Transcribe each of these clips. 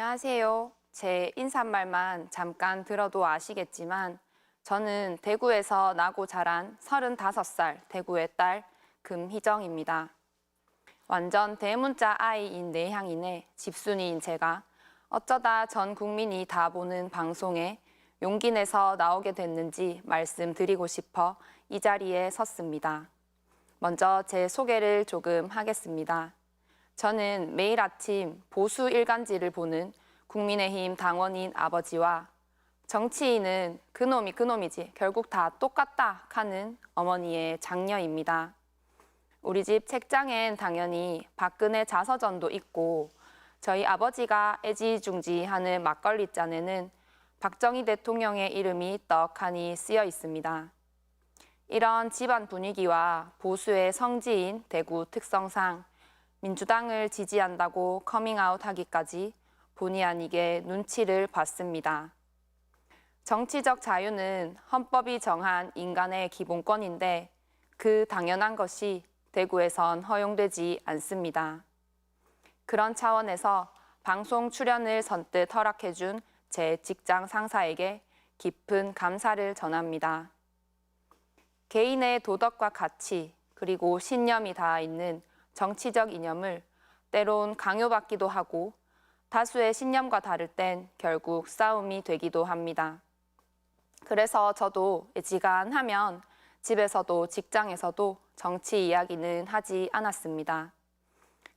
안녕하세요. 제 인사말만 잠깐 들어도 아시겠지만 저는 대구에서 나고 자란 35살 대구의 딸 금희정입니다. 완전 대문자 아이인 내향인의 집순이인 제가 어쩌다 전 국민이 다 보는 방송에 용기 내서 나오게 됐는지 말씀드리고 싶어 이 자리에 섰습니다. 먼저 제 소개를 조금 하겠습니다. 저는 매일 아침 보수 일간지를 보는 국민의힘 당원인 아버지와 정치인은 그놈이 그놈이지 결국 다 똑같다 하는 어머니의 장녀입니다. 우리 집 책장엔 당연히 박근혜 자서전도 있고 저희 아버지가 애지중지하는 막걸리 잔에는 박정희 대통령의 이름이 떡하니 쓰여 있습니다. 이런 집안 분위기와 보수의 성지인 대구 특성상 민주당을 지지한다고 커밍아웃 하기까지 본의 아니게 눈치를 봤습니다. 정치적 자유는 헌법이 정한 인간의 기본권인데 그 당연한 것이 대구에선 허용되지 않습니다. 그런 차원에서 방송 출연을 선뜻 허락해준 제 직장 상사에게 깊은 감사를 전합니다. 개인의 도덕과 가치 그리고 신념이 닿아 있는 정치적 이념을 때론 강요받기도 하고 다수의 신념과 다를 땐 결국 싸움이 되기도 합니다. 그래서 저도 애지간하면 집에서도 직장에서도 정치 이야기는 하지 않았습니다.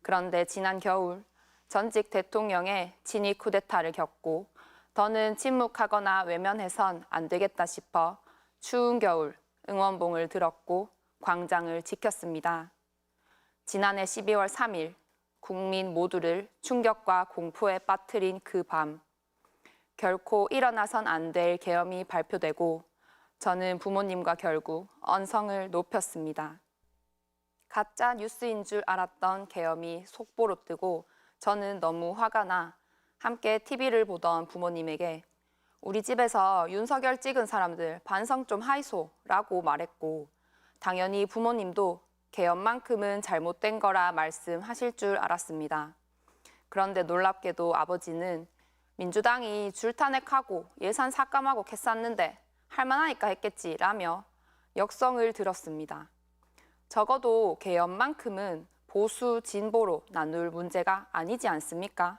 그런데 지난 겨울 전직 대통령의 친위 쿠데타를 겪고 더는 침묵하거나 외면해선 안 되겠다 싶어 추운 겨울 응원봉을 들었고 광장을 지켰습니다. 지난해 12월 3일 국민 모두를 충격과 공포에 빠뜨린 그 밤, 결코 일어나선 안 될 계엄이 발표되고 저는 부모님과 결국 언성을 높였습니다. 가짜 뉴스인 줄 알았던 계엄이 속보로 뜨고 저는 너무 화가 나 함께 TV를 보던 부모님에게 우리 집에서 윤석열 찍은 사람들 반성 좀 하이소라고 말했고 당연히 부모님도 계엄만큼은 잘못된 거라 말씀하실 줄 알았습니다. 그런데 놀랍게도 아버지는 민주당이 줄탄핵하고 예산 삭감하고 했었는데 할만하니까 했겠지라며 역성을 들었습니다. 적어도 계엄만큼은 보수 진보로 나눌 문제가 아니지 않습니까?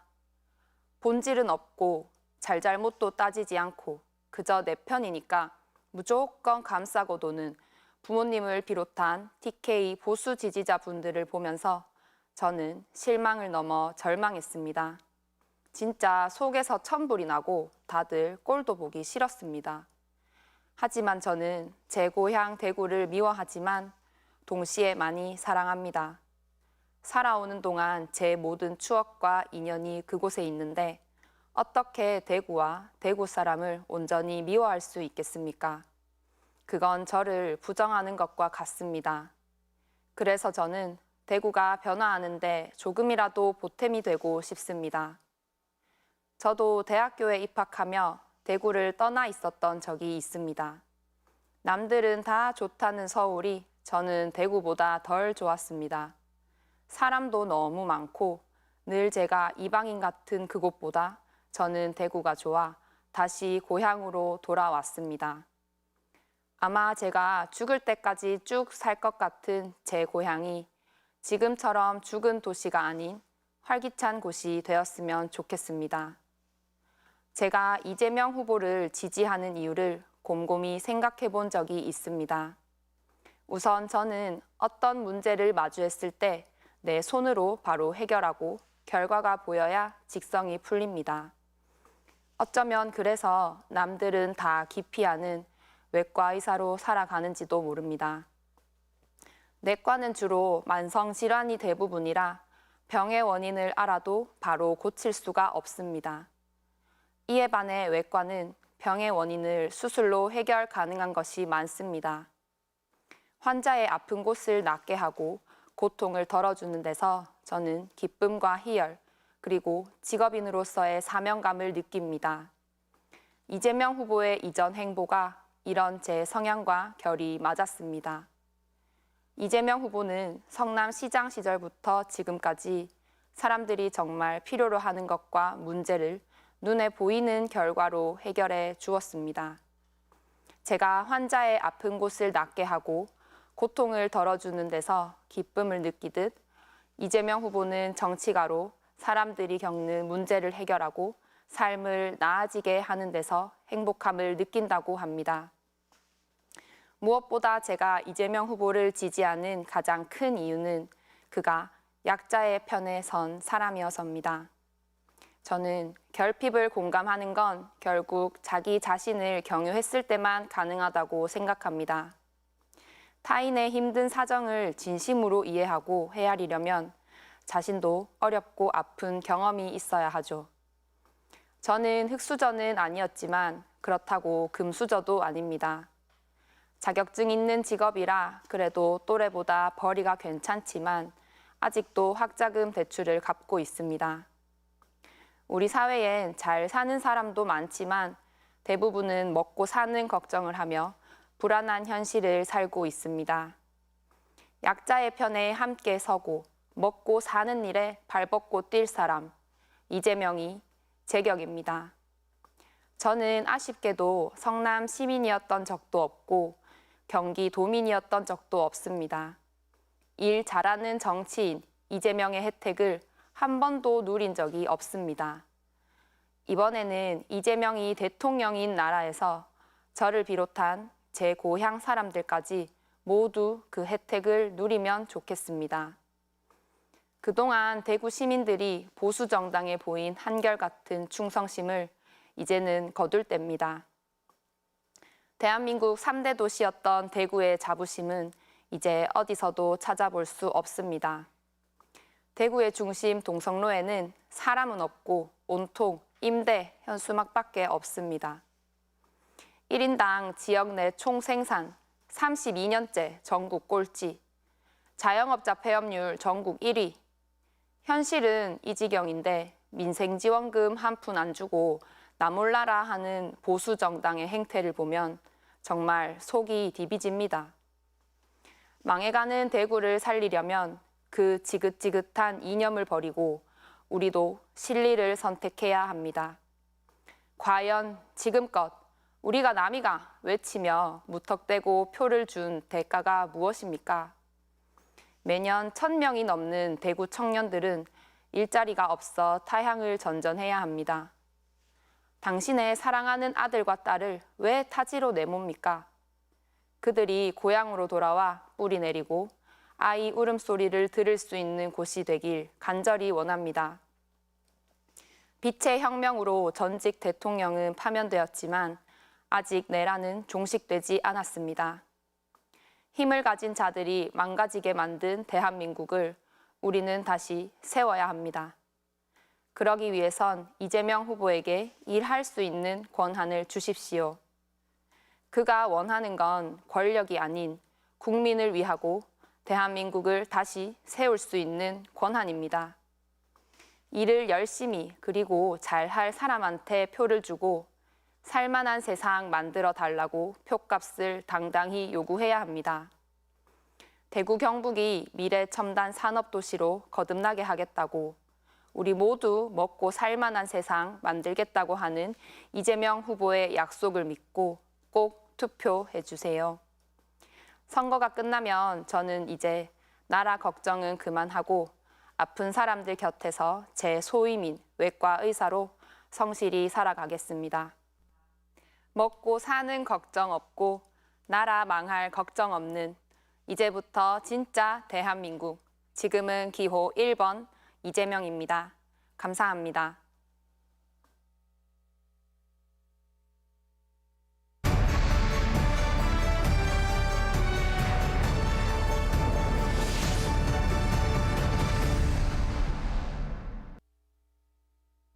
본질은 없고 잘잘못도 따지지 않고 그저 내 편이니까 무조건 감싸고 도는 부모님을 비롯한 TK 보수 지지자분들을 보면서 저는 실망을 넘어 절망했습니다. 진짜 속에서 천불이 나고 다들 꼴도 보기 싫었습니다. 하지만 저는 제 고향 대구를 미워하지만 동시에 많이 사랑합니다. 살아오는 동안 제 모든 추억과 인연이 그곳에 있는데 어떻게 대구와 대구 사람을 온전히 미워할 수 있겠습니까? 그건 저를 부정하는 것과 같습니다. 그래서 저는 대구가 변화하는데 조금이라도 보탬이 되고 싶습니다. 저도 대학교에 입학하며 대구를 떠나 있었던 적이 있습니다. 남들은 다 좋다는 서울이 저는 대구보다 덜 좋았습니다. 사람도 너무 많고 늘 제가 이방인 같은 그곳보다 저는 대구가 좋아 다시 고향으로 돌아왔습니다. 아마 제가 죽을 때까지 쭉 살 것 같은 제 고향이 지금처럼 죽은 도시가 아닌 활기찬 곳이 되었으면 좋겠습니다. 제가 이재명 후보를 지지하는 이유를 곰곰이 생각해 본 적이 있습니다. 우선 저는 어떤 문제를 마주했을 때 내 손으로 바로 해결하고 결과가 보여야 직성이 풀립니다. 어쩌면 그래서 남들은 다 기피하는 외과 의사로 살아가는지도 모릅니다. 내과는 주로 만성 질환이 대부분이라 병의 원인을 알아도 바로 고칠 수가 없습니다. 이에 반해 외과는 병의 원인을 수술로 해결 가능한 것이 많습니다. 환자의 아픈 곳을 낫게 하고 고통을 덜어주는 데서 저는 기쁨과 희열, 그리고 직업인으로서의 사명감을 느낍니다. 이재명 후보의 이전 행보가 이런 제 성향과 결이 맞았습니다. 이재명 후보는 성남시장 시절부터 지금까지 사람들이 정말 필요로 하는 것과 문제를 눈에 보이는 결과로 해결해 주었습니다. 제가 환자의 아픈 곳을 낫게 하고 고통을 덜어주는 데서 기쁨을 느끼듯 이재명 후보는 정치가로 사람들이 겪는 문제를 해결하고 삶을 나아지게 하는 데서 행복함을 느낀다고 합니다. 무엇보다 제가 이재명 후보를 지지하는 가장 큰 이유는 그가 약자의 편에 선 사람이어서입니다. 저는 결핍을 공감하는 건 결국 자기 자신을 경유했을 때만 가능하다고 생각합니다. 타인의 힘든 사정을 진심으로 이해하고 헤아리려면 자신도 어렵고 아픈 경험이 있어야 하죠. 저는 흙수저는 아니었지만 그렇다고 금수저도 아닙니다. 자격증 있는 직업이라 그래도 또래보다 벌이가 괜찮지만 아직도 학자금 대출을 갚고 있습니다. 우리 사회엔 잘 사는 사람도 많지만 대부분은 먹고 사는 걱정을 하며 불안한 현실을 살고 있습니다. 약자의 편에 함께 서고 먹고 사는 일에 발벗고 뛸 사람, 이재명이 제격입니다. 저는 아쉽게도 성남 시민이었던 적도 없고 경기 도민이었던 적도 없습니다. 일 잘하는 정치인 이재명의 혜택을 한 번도 누린 적이 없습니다. 이번에는 이재명이 대통령인 나라에서 저를 비롯한 제 고향 사람들까지 모두 그 혜택을 누리면 좋겠습니다. 그동안 대구 시민들이 보수 정당에 보인 한결같은 충성심을 이제는 거둘 때입니다. 대한민국 3대 도시였던 대구의 자부심은 이제 어디서도 찾아볼 수 없습니다. 대구의 중심 동성로에는 사람은 없고 온통 임대, 현수막밖에 없습니다. 1인당 지역 내 총생산 32년째 전국 꼴찌, 자영업자 폐업률 전국 1위. 현실은 이 지경인데 민생지원금 한 푼 안 주고 나 몰라라 하는 보수 정당의 행태를 보면 정말 속이 디비집니다. 망해가는 대구를 살리려면 그 지긋지긋한 이념을 버리고 우리도 실리를 선택해야 합니다. 과연 지금껏 우리가 남이가 외치며 무턱대고 표를 준 대가가 무엇입니까? 매년 1,000명이 넘는 대구 청년들은 일자리가 없어 타향을 전전해야 합니다. 당신의 사랑하는 아들과 딸을 왜 타지로 내뭅니까? 그들이 고향으로 돌아와 뿌리 내리고 아이 울음소리를 들을 수 있는 곳이 되길 간절히 원합니다. 빛의 혁명으로 전직 대통령은 파면되었지만 아직 내란은 종식되지 않았습니다. 힘을 가진 자들이 망가지게 만든 대한민국을 우리는 다시 세워야 합니다. 그러기 위해선 이재명 후보에게 일할 수 있는 권한을 주십시오. 그가 원하는 건 권력이 아닌 국민을 위하고 대한민국을 다시 세울 수 있는 권한입니다. 일을 열심히 그리고 잘할 사람한테 표를 주고 살만한 세상 만들어 달라고 표값을 당당히 요구해야 합니다. 대구 경북이 미래 첨단 산업도시로 거듭나게 하겠다고 우리 모두 먹고 살만한 세상 만들겠다고 하는 이재명 후보의 약속을 믿고 꼭 투표해 주세요. 선거가 끝나면 저는 이제 나라 걱정은 그만하고 아픈 사람들 곁에서 제 소임인 외과 의사로 성실히 살아가겠습니다. 먹고 사는 걱정 없고 나라 망할 걱정 없는 이제부터 진짜 대한민국. 지금은 기호 1번 이재명입니다. 감사합니다.